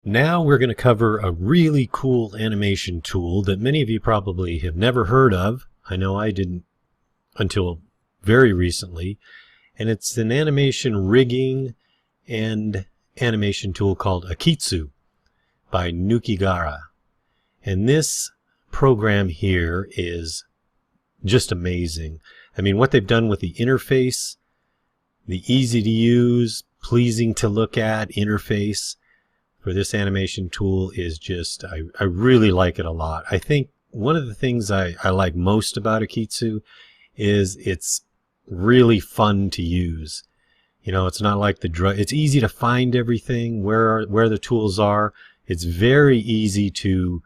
Now we're going to cover a really cool animation tool that many of you probably have never heard of. I know I didn't until very recently. And it's an animation rigging and animation tool called Akeytsu by Nukigara. And this program here is just amazing. I mean, what they've done with the interface, the easy to use, pleasing to look at interface for this animation tool is just, I really like it a lot. I think one of the things I like most about Akeytsu is it's really fun to use. You know, it's not like it's easy to find everything, where the tools are. It's very easy to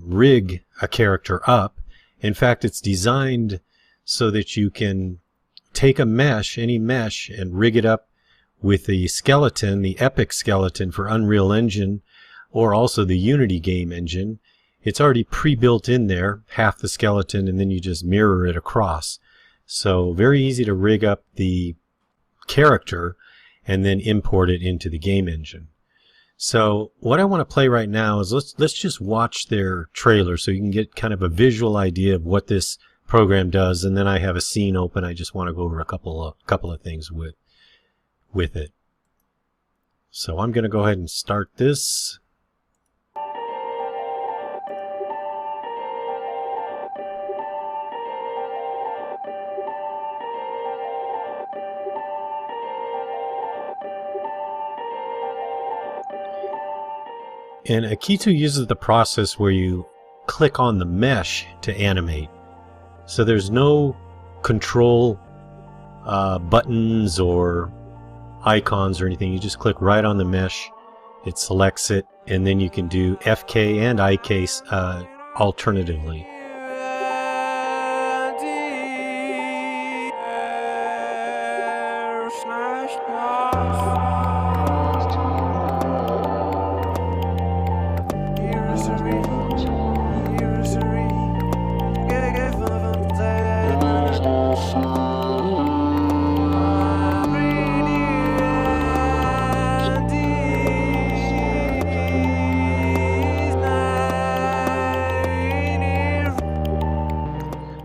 rig a character up. In fact, it's designed so that you can take a mesh, any mesh, and rig it up with the skeleton, the Epic skeleton for Unreal Engine, or also the Unity game engine. It's already pre-built in there, half the skeleton, and then you just mirror it across. So very easy to rig up the character and then import it into the game engine. So what I want to play right now is let's just watch their trailer so you can get kind of a visual idea of what this program does, and then I have a scene open. I just want to go over a couple of things with it. So I'm going to go ahead and start this. And Akeytsu uses the process where you click on the mesh to animate. So there's no control buttons or icons or anything. You just click right on the mesh, it selects it, and then you can do FK and IK alternatively.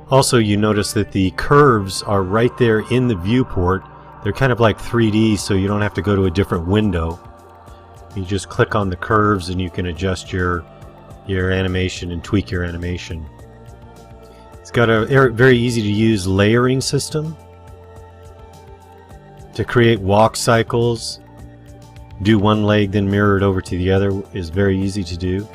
Also, you notice that the curves are right there in the viewport. They're kind of like 3D, so you don't have to go to a different window. You just click on the curves and you can adjust your animation and tweak your animation. It's got a very easy to use layering system to create walk cycles. Do one leg, then mirror it over to the other is very easy to do.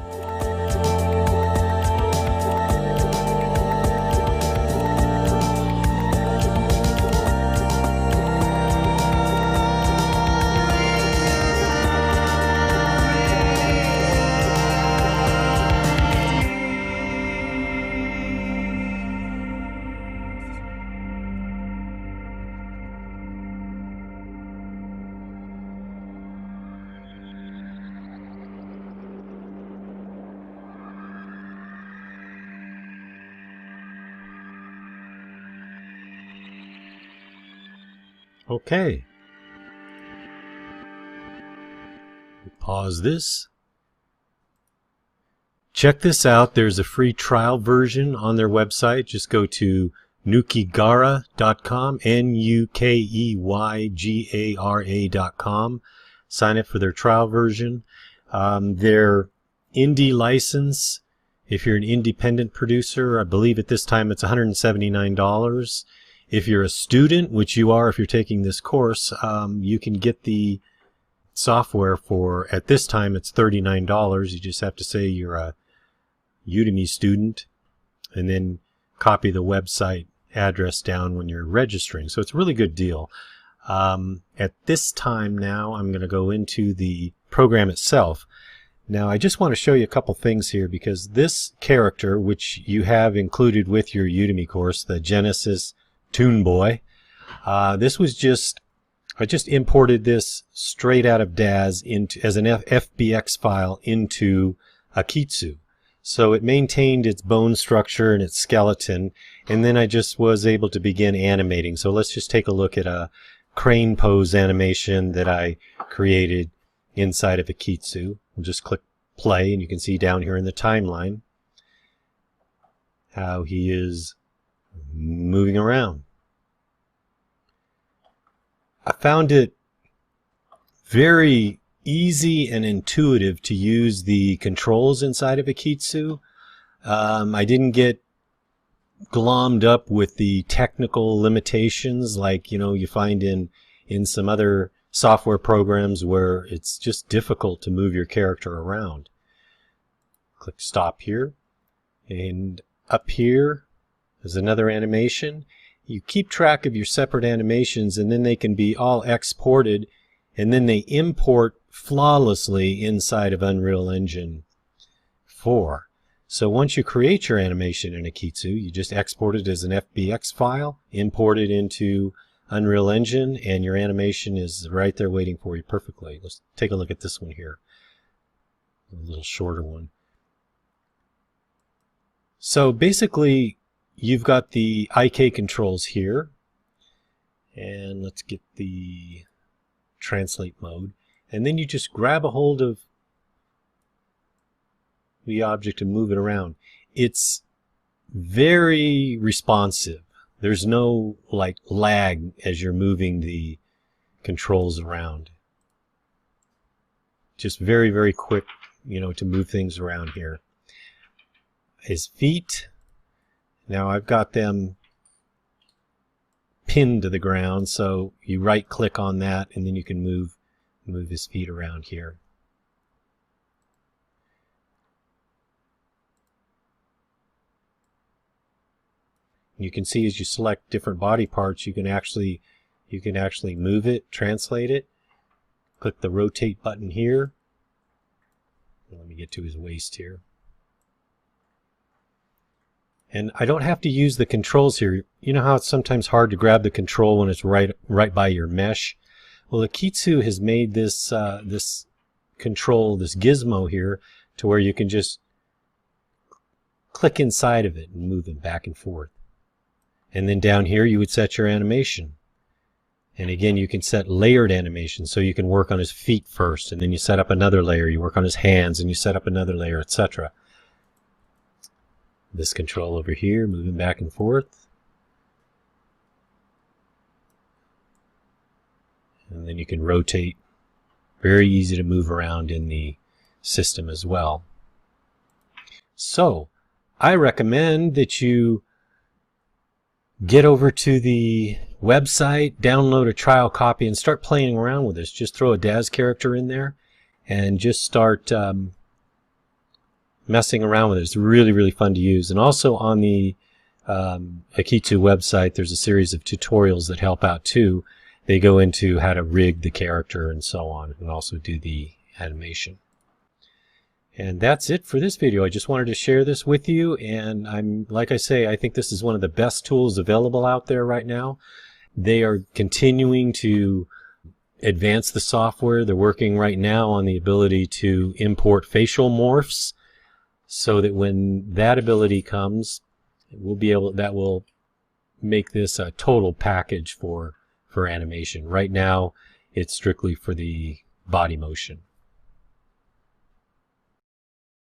Okay. Pause this. Check this out. There's a free trial version on their website. Just go to nukigara.com, NUKEYGARA.com. Sign up for their trial version. Their indie license, if you're an independent producer, I believe at this time it's $179. If you're a student, which you are if you're taking this course, you can get the software for, at this time, it's $39. You just have to say you're a Udemy student and then copy the website address down when you're registering. So it's a really good deal. At this time now, I'm going to go into the program itself. Now, I just want to show you a couple things here because this character, which you have included with your Udemy course, the Genesis Toon Boy. This was I just imported this straight out of DAZ as an FBX file into Akeytsu. So it maintained its bone structure and its skeleton, and then I just was able to begin animating. So let's just take a look at a crane pose animation that I created inside of Akeytsu. We'll just click play, and you can see down here in the timeline how he is moving around. I found it very easy and intuitive to use the controls inside of Akeytsu. I didn't get glommed up with the technical limitations like you find in some other software programs where it's just difficult to move your character around. Click stop here, and up here is another animation. You keep track of your separate animations, and then they can be all exported, and then they import flawlessly inside of Unreal Engine 4. So once you create your animation in Akeytsu, you just export it as an FBX file, import it into Unreal Engine, and your animation is right there waiting for you perfectly. Let's take a look at this one here, a little shorter one. So basically, you've got the IK controls here, and let's get the translate mode, and then you just grab a hold of the object and move it around. It's very responsive. There's no like lag as you're moving the controls around. Just very, very quick, to move things around here. His feet, now I've got them pinned to the ground, so you right click on that and then you can move his feet around here. You can see as you select different body parts, you can actually move it, translate it. Click the rotate button here. Let me get to his waist here. And I don't have to use the controls here. You know how it's sometimes hard to grab the control when it's right by your mesh? Well, Akeytsu has made this this control, this gizmo here, to where you can just click inside of it and move them back and forth. And then down here you would set your animation. And again, you can set layered animation, so you can work on his feet first, and then you set up another layer, you work on his hands, and you set up another layer, etc. This control over here, moving back and forth. And then you can rotate. Very easy to move around in the system as well. So, I recommend that you get over to the website, download a trial copy, and start playing around with this. Just throw a Daz character in there and just start messing around with it. It's really, really fun to use. And also on the Akeytsu website, there's a series of tutorials that help out too. They go into how to rig the character and so on, and also do the animation. And that's it for this video. I just wanted to share this with you, and like I say, I think this is one of the best tools available out there right now. They are continuing to advance the software. They're working right now on the ability to import facial morphs, so that when that ability comes, that will make this a total package for animation. Right now, it's strictly for the body motion.